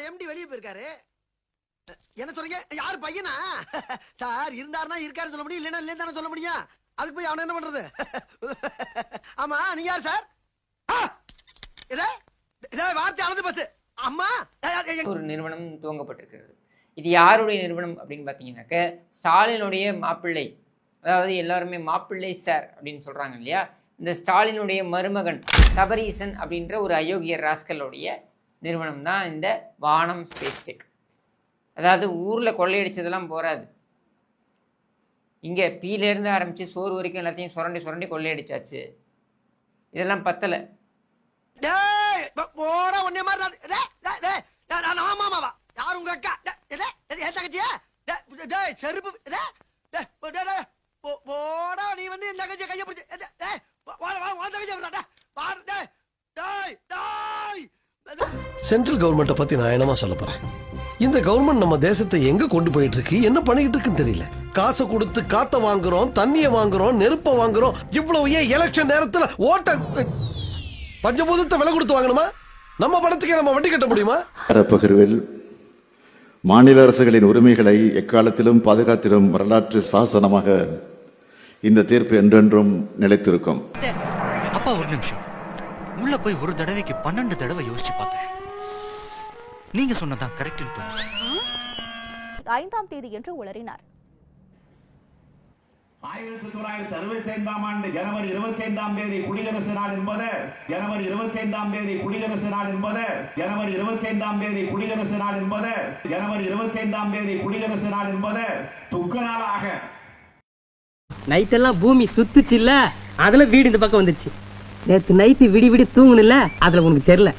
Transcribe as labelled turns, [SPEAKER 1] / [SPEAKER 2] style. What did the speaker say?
[SPEAKER 1] Empty வெளியே போயிருக்காரு. என்ன சொல்றீங்க? யாரு பையனா? சார் இருந்தாருன்னா இருக்காரு சொல்ல முடியும், இல்லைன்னா இல்லைன்னு சொல்ல முடியும். அதுக்கு போய் அவனை என்ன பண்றது? ஆமா நீங்க யார் சார்? வார்த்தை அளந்து பஸ். அம்மா
[SPEAKER 2] ஒரு நிறுவனம் துவங்கப்பட்டிருக்கிறது. இது யாருடைய நிறுவனம் அப்படின்னு பார்த்தீங்கன்னாக்க ஸ்டாலினுடைய மாப்பிள்ளை, அதாவது எல்லாருமே மாப்பிள்ளை சார் அப்படின்னு சொல்கிறாங்க இல்லையா, இந்த ஸ்டாலினுடைய மருமகன் சபரீசன் அப்படின்ற ஒரு அயோக்கியர் ராஸ்கலுடைய நிறுவனம் தான் இந்த வானம் ஸ்பேஸ் டெக். அதாவது ஊரில் கொள்ளையடிச்சதெல்லாம் போகாது, இங்கே பீலேருந்து ஆரம்பித்து சோறு வரைக்கும் எல்லாத்தையும் சுரண்டி சுரண்டி கொள்ளையடிச்சாச்சு. இதெல்லாம் பத்தலை.
[SPEAKER 1] யார் உங்க அக்கா? தங்கச்சியா? செருப்பு போடா. நீ வந்து இந்த தங்கச்சியை கையை பிடிச்சி
[SPEAKER 3] சென்ட்ரல் கவர்மெண்ட்டை பத்தி நான் என்னமா சொல்ல போறேன்? இந்த கவர்மெண்ட் நம்ம தேசத்தை எங்க கொண்டு போயிட்டு இருக்கு, என்ன பண்ணிட்டு இருக்குன்னு தெரியல. காசை கொடுத்து காத்த வாங்குறோம், தண்ணிய வாங்குறோம், நெருப்ப வாங்குறோம். இவ்வளவு ஏன் எலெக்ஷன் நேரத்துல ஓட்ட பஞ்சபூதத்தை விலை கொடுத்து வாங்கணுமா? நம்ம படத்துக்கு நம்ம வட்டி கட்ட முடியுமா?
[SPEAKER 4] பகிர்வில் மாநில அரசுகளின் உரிமைகளை எக்காலத்திலும் பாதுகாத்திடும் வரலாற்று சாசனமாக இந்த தீர்ப்பு என்றென்றும் நிலைத்திருக்கும்.
[SPEAKER 5] அப்பா ஒரு நிமிஷம், உள்ள போய் ஒரு தடவைக்கு 12 தடவை யோசிச்சு பார்த்தேன். நீங்க சொன்னதான் கரெக்ட்.
[SPEAKER 6] 5ஆம் தேதி என்று உளறினார்.
[SPEAKER 7] 1965ஆம் ஆண்டு ஜனவரி 25ஆம் தேதி குடியரசு நாள் என்பது ஜனவரி 25ஆம் தேதி குடியரசு நாள் என்பது ஜனவரி 25ஆம் தேதி குடியரசு நாள் என்பது ஜனவரி 25ஆம் தேதி குடியரசு நாள் என்பது துக்க நாளாக.
[SPEAKER 8] நைட் எல்லாம் பூமி சுத்துச்சு இல்ல, அதுல வீடு இந்த பக்கம் வந்துச்சு. நேத்து நைட்டு விடி விடி தூங்குனில்ல, அதுல உனக்கு தெரியல.